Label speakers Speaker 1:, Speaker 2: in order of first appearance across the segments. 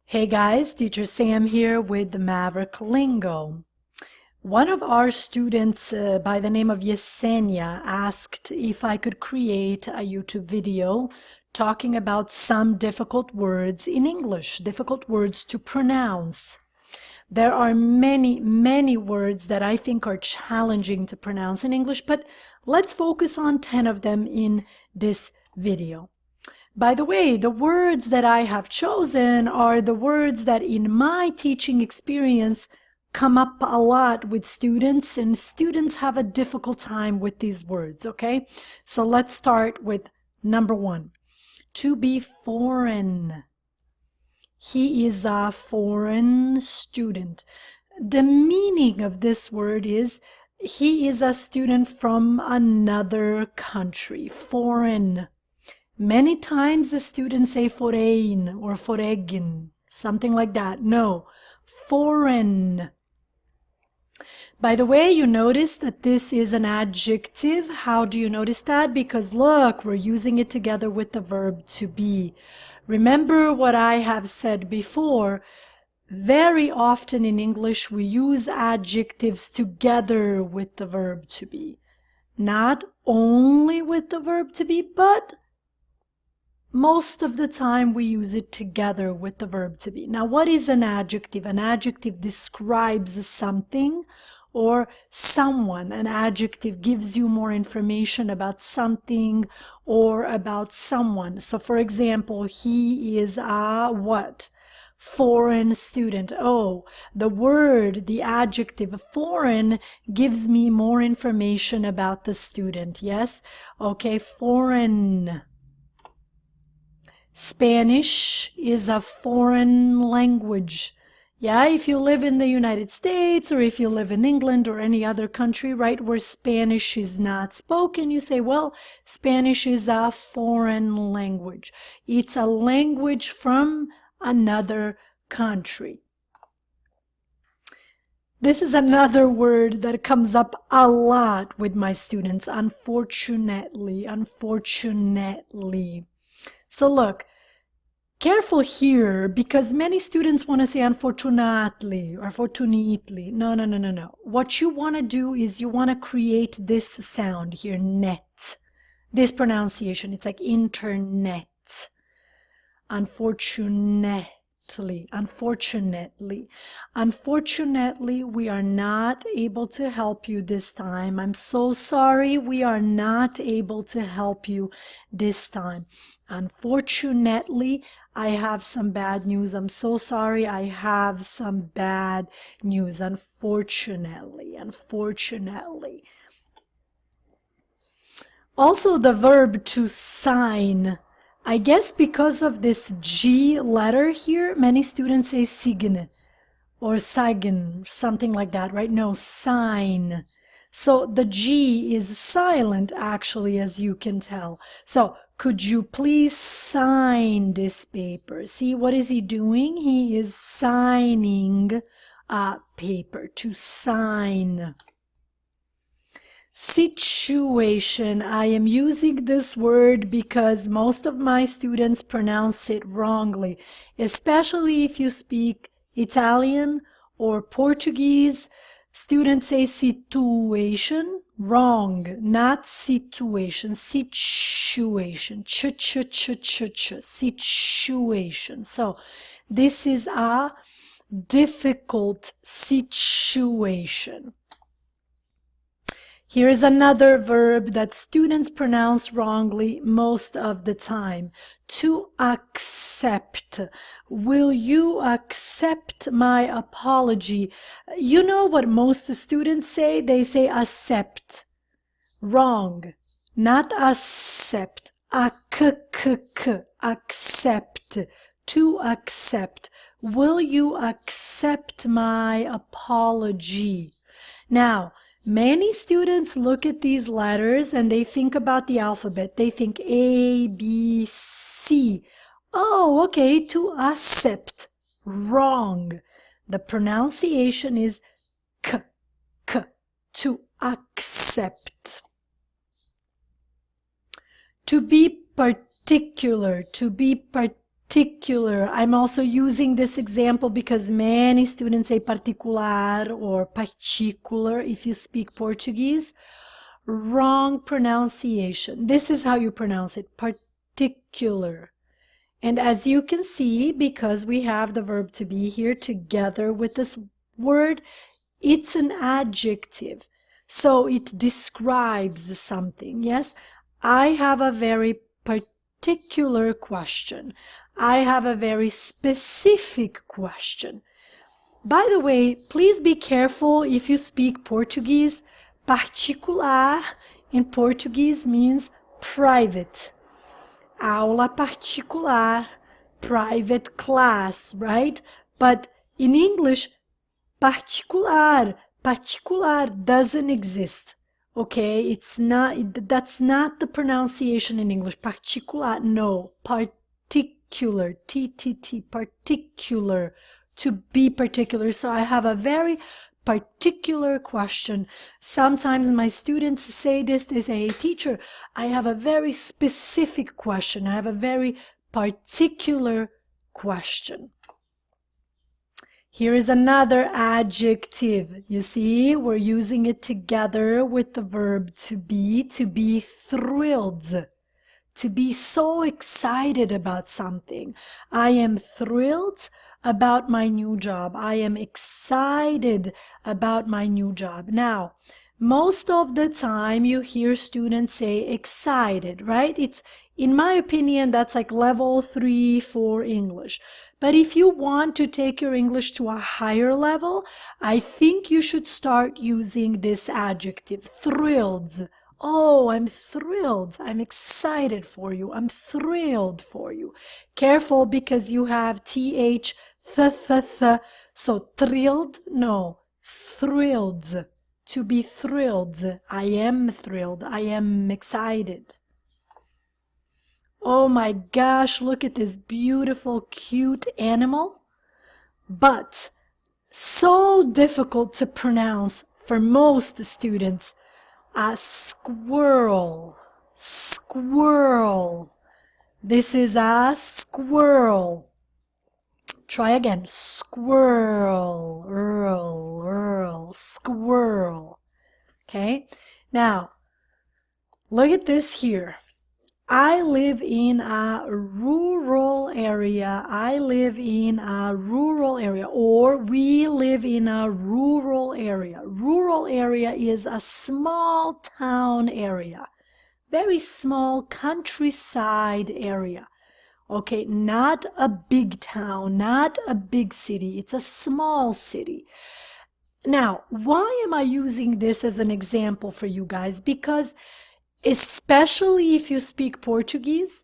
Speaker 1: Hey guys, Teacher Sam here with the Maverick Lingo. One of our students by the name of Yesenia asked if I could create a YouTube video talking about some difficult words in English, difficult words to pronounce. There are many words that I think are challenging to pronounce in English, but let's focus on 10 of them in this video. By the way, the words that I have chosen are the words that in my teaching experience come up a lot with students, and students have a difficult time with these words, okay? So let's start with number 1. To be foreign. He is a foreign student. The meaning of this word is he is a student from another country, foreign. Many times the students say foreign or foregen, something like that. No, foreign. By the way, you notice that this is an adjective. How do you notice that? Because look, we're using it together with the verb to be. Remember what I have said before. Very often in English we use adjectives together with the verb to be. Not only with the verb to be, but most of the time we use it together with the verb to be. Now, what is an adjective? An adjective describes something or someone. An adjective gives you more information about something or about someone. So, for example, he is a what? Foreign student. Oh, the word, the adjective foreign gives me more information about the student. Yes? Okay, foreign. Spanish is a foreign language. Yeah, if you live in the United States or if you live in England or any other country, right, where Spanish is not spoken, you say, well, Spanish is a foreign language. It's a language from another country. This is another word that comes up a lot with my students, unfortunately. So look, careful here, because many students want to say unfortunately or fortunately. No. What you want to do is you want to create this sound here, net. This pronunciation, it's like internet. Unfortunately. Unfortunately, we are not able to help you this time. I'm so sorry, we are not able to help you this time. Unfortunately, I have some bad news. I'm so sorry, I have some bad news. Unfortunately. Also, the verb to sign. I guess because of this G letter here, many students say sign or sagen, something like that, right? No, sign. So the G is silent, actually, as you can tell. So could you please sign this paper? See, what is he doing? He is signing a paper, to sign. Situation. I am using this word because most of my students pronounce it wrongly, especially if you speak Italian or Portuguese. Students say situation, wrong, not situation, situation, situation. So this is a difficult situation. Here is another verb that students pronounce wrongly most of the time. To accept. Will you accept my apology? You know what most students say? They say accept. Wrong. Not accept. Accept. To accept. Will you accept my apology? Now, many students look at these letters and they think about the alphabet. They think A, B, C. Oh, okay, to accept. Wrong. The pronunciation is k, to accept. To be particular, particular. I'm also using this example because many students say particular or particular if you speak Portuguese. Wrong pronunciation. This is how you pronounce it, particular. And as you can see, because we have the verb to be here together with this word, it's an adjective. So it describes something. Yes, I have a very particular question. I have a very specific question. By the way, please be careful if you speak Portuguese. Particular in Portuguese means private. Aula particular, private class, right? But in English, particular doesn't exist. Okay, it's not, that's not the pronunciation in English. Particular, no, particular, T, particular, to be particular. So I have a very particular question. Sometimes my students say this, they say, hey, teacher, I have a very specific question. I have a very particular question. Here is another adjective. You see, we're using it together with the verb to be thrilled. To be so excited about something. I am thrilled about my new job. I am excited about my new job. Now, most of the time you hear students say excited, right? It's, in my opinion, that's like level 3 for English. But if you want to take your English to a higher level, I think you should start using this adjective, thrilled. Oh, I'm thrilled. I'm excited for you. I'm thrilled for you. Careful because you have th, th. So thrilled? No, thrilled. To be thrilled. I am thrilled. I am excited. Oh my gosh, look at this beautiful, cute animal. But so difficult to pronounce for most students. A squirrel. Squirrel. This is a squirrel. Try again. Squirrel. Squirrel. Okay? Now, look at this here. I live in a rural area. I live in a rural area, or we live in a rural area. Rural area is a small town area, very small countryside area. Okay, not a big town, not a big city. It's a small city. Now, why am I using this as an example for you guys? Because especially if you speak Portuguese,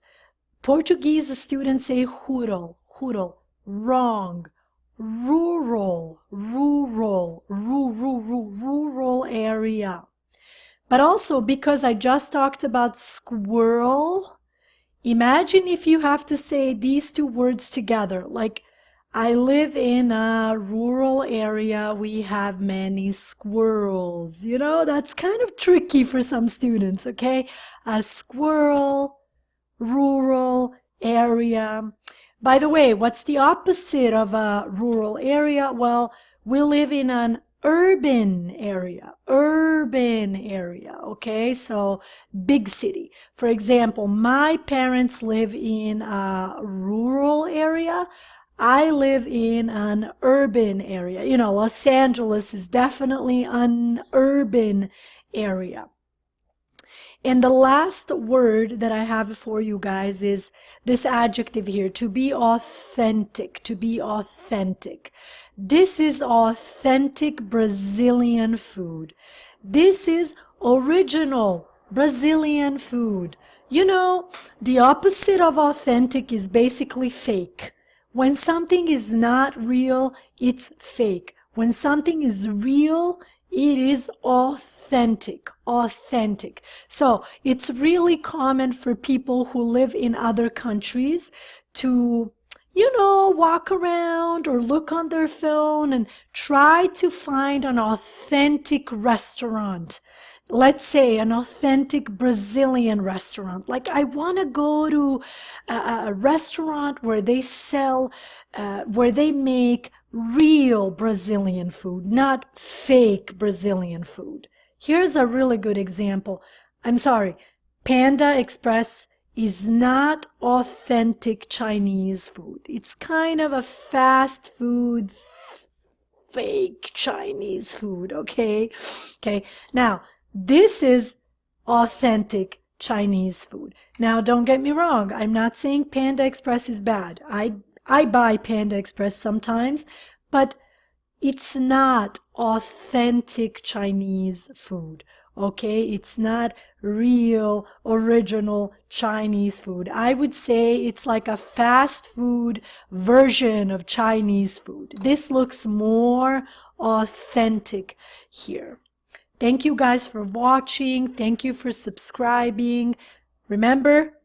Speaker 1: Portuguese students say rural, wrong, rural area. But also because I just talked about squirrel, imagine if you have to say these two words together, like I live in a rural area, we have many squirrels. You know, that's kind of tricky for some students, okay? A squirrel, rural area. By the way, what's the opposite of a rural area? Well, we live in an urban area, okay? So big city. For example, my parents live in a rural area. I live in an urban area. You know, Los Angeles is definitely an urban area. And the last word that I have for you guys is this adjective here, to be authentic, to be authentic. This is authentic Brazilian food. This is original Brazilian food. You know, the opposite of authentic is basically fake. When something is not real, it's fake. When something is real, it is authentic, authentic. So it's really common for people who live in other countries to, you know, walk around or look on their phone and try to find an authentic restaurant. let's say an authentic Brazilian restaurant. Like I want to go to a restaurant where they sell, where they make real Brazilian food, not fake Brazilian food. Here's a really good example. I'm sorry, Panda Express is not authentic Chinese food. It's kind of a fast food, fake Chinese food, okay? Okay, now this is authentic Chinese food. Now, don't get me wrong. I'm not saying Panda Express is bad. I buy Panda Express sometimes, but it's not authentic Chinese food. Okay, it's not real, original Chinese food. I would say it's like a fast food version of Chinese food. This looks more authentic here. Thank you guys for watching. Thank you for subscribing. Remember,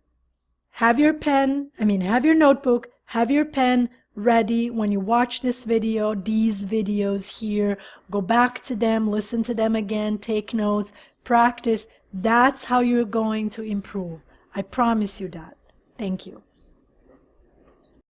Speaker 1: have your notebook, have your pen ready when you watch this video, these videos here. Go back to them, listen to them again, take notes, practice. That's how you're going to improve. I promise you that. Thank you.